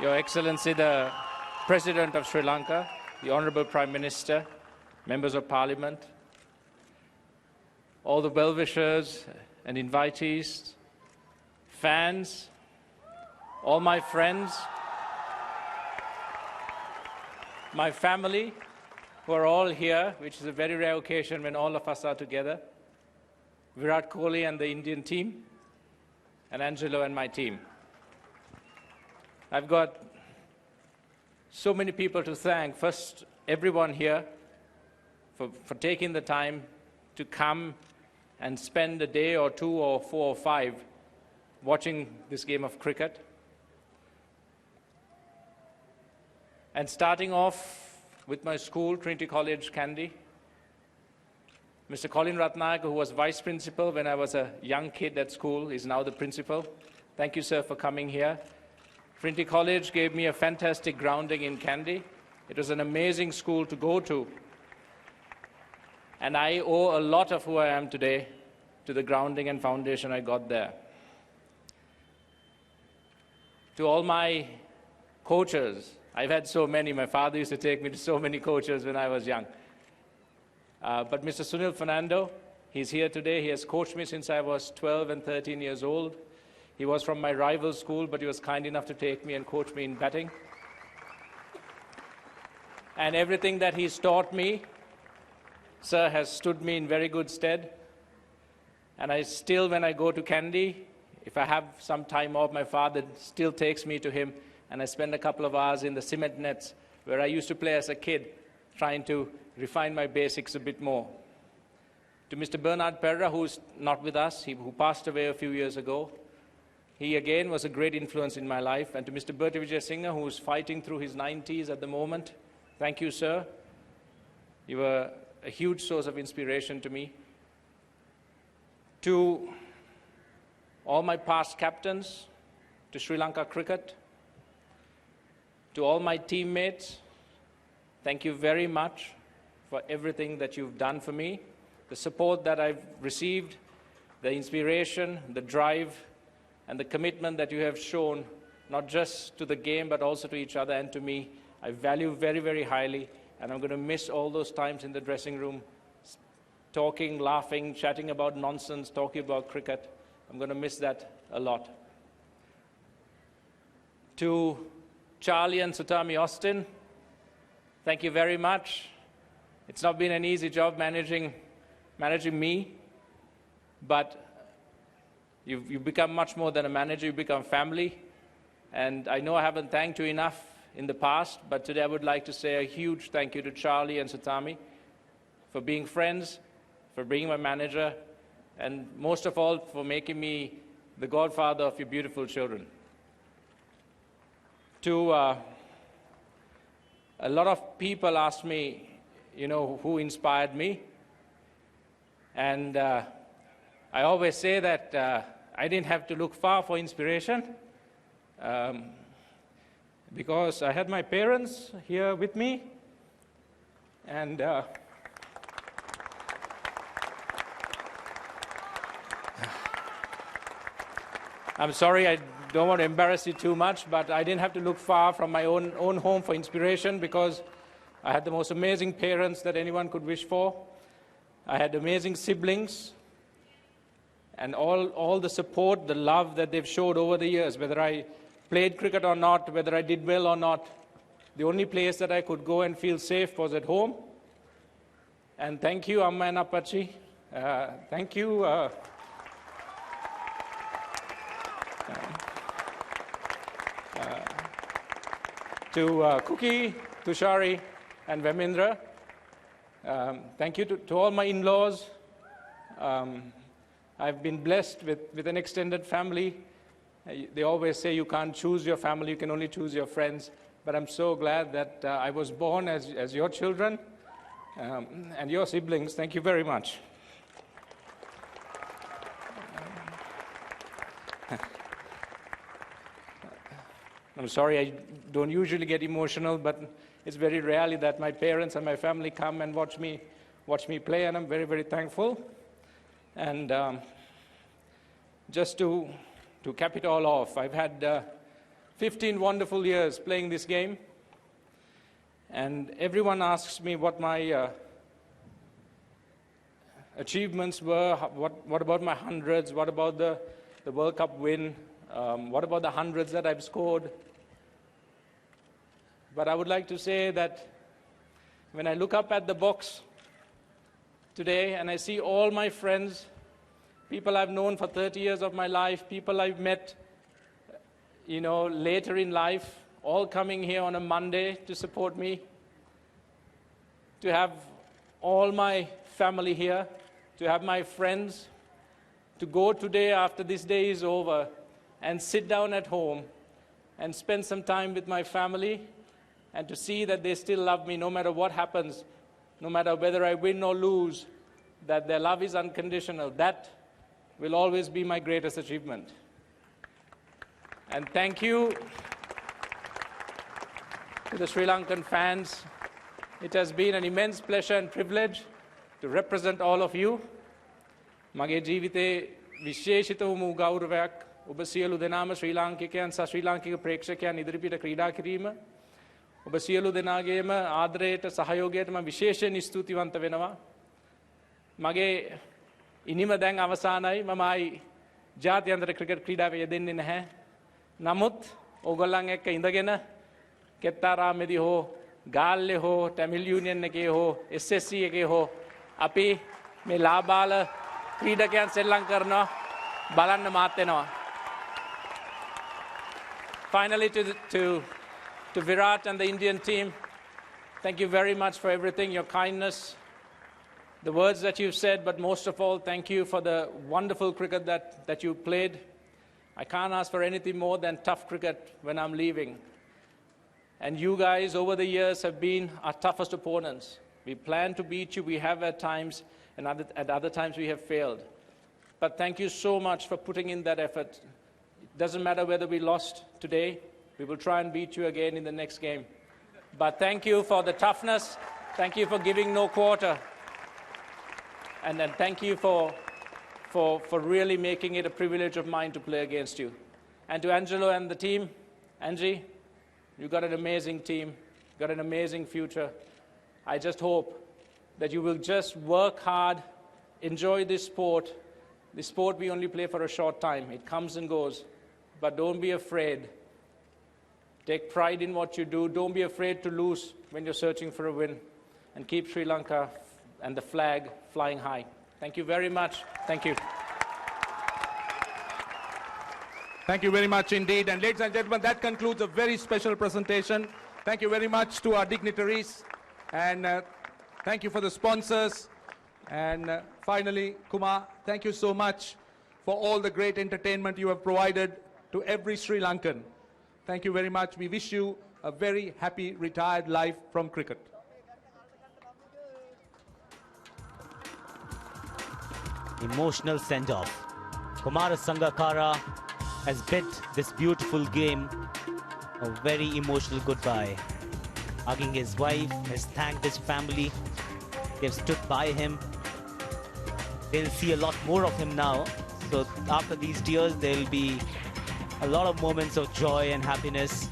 Your Excellency, the President of Sri Lanka, the Honorable Prime Minister, Members of Parliament, all the well-wishers and invitees, fans, all my friends, my family, who are all here, which is a very rare occasion when all of us are together, Virat Kohli and the Indian team, and Angelo and my team. I've got so many people to thank. First, everyone here for taking the time to come and spend a day or two or 4 or 5 watching this game of cricket. And starting off with my school, Trinity College, Kandy, Mr. Colin Ratnayaka, who was vice principal when I was a young kid at school, is now the principal. Thank you, sir, for coming here. Trinity College gave me a fantastic grounding in Kandy. It was an amazing school to go to. And I owe a lot of who I am today to the grounding and foundation I got there. To all my coaches, I've had so many. My father used to take me to so many coaches when I was young. But Mr. Sunil Fernando, he's here today. He has coached me since I was 12 and 13 years old. He was from my rival school, but he was kind enough to take me and coach me in batting. And everything that he's taught me, sir, has stood me in very good stead. And I still, when I go to Kandy, if I have some time off, my father still takes me to him, and I spend a couple of hours in the cement nets where I used to play as a kid, trying to refine my basics a bit more. To Mr. Bernard Perra, who's not with us, who passed away a few years ago, he again was a great influence in my life. And to Mr. Bertie Vijay Singh, who's fighting through his 90s at the moment, thank you, sir. You were a huge source of inspiration to me. To all my past captains, to Sri Lanka cricket, to all my teammates, thank you very much for everything that you've done for me, the support that I've received, the inspiration, the drive, and the commitment that you have shown, not just to the game, but also to each other and to me. I value very, very highly, and I'm going to miss all those times in the dressing room, talking, laughing, chatting about nonsense, talking about cricket. I'm going to miss that a lot. To Charlie and Sutami Austin, thank you very much. It's not been an easy job managing me, but you've become much more than a manager. You've become family. And I know I haven't thanked you enough in the past, but today I would like to say a huge thank you to Charlie and Sutami for being friends, for being my manager, and most of all, for making me the godfather of your beautiful children. To a lot of people ask me, who inspired me. And I always say that I didn't have to look far for inspiration because I had my parents here with me. And I'm sorry, I don't want to embarrass you too much, but I didn't have to look far from my own home for inspiration because I had the most amazing parents that anyone could wish for. I had amazing siblings, and all the support, the love that they've showed over the years, whether I played cricket or not, whether I did well or not, the only place that I could go and feel safe was at home. And thank you, Amma and Appachi. Thank you. To Cookie, Tushari, and Vemindra. Thank you to all my in-laws. I've been blessed with an extended family. They always say you can't choose your family, you can only choose your friends. But I'm so glad that I was born as your children and your siblings. Thank you very much. I'm sorry, I don't usually get emotional, but it's very rarely that my parents and my family come and watch me play, and I'm very, very thankful. And just to cap it all off, I've had 15 wonderful years playing this game. And everyone asks me what my achievements were, what about my hundreds, what about the World Cup win, what about the hundreds that I've scored. But I would like to say that when I look up at the box today and I see all my friends, people I've known for 30 years of my life, people I've met, later in life, all coming here on a Monday to support me, to have all my family here, to have my friends, to go today after this day is over and sit down at home and spend some time with my family and to see that they still love me no matter what happens, no matter whether I win or lose, that their love is unconditional. That will always be my greatest achievement. And thank you to the Sri Lankan fans. It has been an immense pleasure and privilege to represent all of you. මගේ ජීවිතේ විශේෂිත වූ ගෞරවයක් ඔබ සියලු දෙනාම ශ්‍රී ලාංකිකයන් සහ ශ්‍රී ලාංකික ප්‍රේක්ෂකයන් ඉදිරිපිට ක්‍රීඩා කිරීම ඔබ සියලු දෙනාගේම ආදරයට සහයෝගයට මම විශේෂයෙන් ස්තුතිවන්ත වෙනවා. මගේ ඉනිම දැන් අවසానයි. මම ආයි ජාත්‍යන්තර ක්‍රිකට් ක්‍රීඩාවේ යෙදෙන්නේ නැහැ. නමුත් ඕගොල්ලන් එක්ක ඉඳගෙන කෙත්තාරාමේදී හෝ ගාල්ලේ හෝ ටැමිල් යුනියන් එකේ හෝ SSC එකේ හෝ අපි මේ ලාබාල ක්‍රීඩකයන් සෙල්ලම් කරනවා බලන්න මාත් වෙනවා. Finally to Virat and the Indian team, thank you very much for everything, your kindness, the words that you've said, but most of all, thank you for the wonderful cricket that you played. I can't ask for anything more than tough cricket when I'm leaving. And you guys over the years have been our toughest opponents. We plan to beat you, we have at times, and at other times we have failed. But thank you so much for putting in that effort. It doesn't matter whether we lost today, we will try and beat you again in the next game. But thank you for the toughness, thank you for giving no quarter, and then thank you for really making it a privilege of mine to play against you. And to Angelo and the team, Angie, you've got an amazing team, got an amazing future. I just hope that you will just work hard, enjoy this sport. This sport we only play for a short time. It comes and goes. But don't be afraid. Take pride in what you do. Don't be afraid to lose when you're searching for a win. And keep Sri Lanka and the flag flying high. Thank you very much. Thank you. Thank you very much indeed. And ladies and gentlemen, that concludes a very special presentation. Thank you very much to our dignitaries. And thank you for the sponsors. And finally, Kumar, thank you so much for all the great entertainment you have provided to every Sri Lankan. Thank you very much. We wish you a very happy retired life from cricket. Emotional send-off. Kumar Sangakkara has bid this beautiful game a very emotional goodbye. Hugging his wife, has thanked his family. They've stood by him. They'll see a lot more of him now. So after these tears, there'll be a lot of moments of joy and happiness.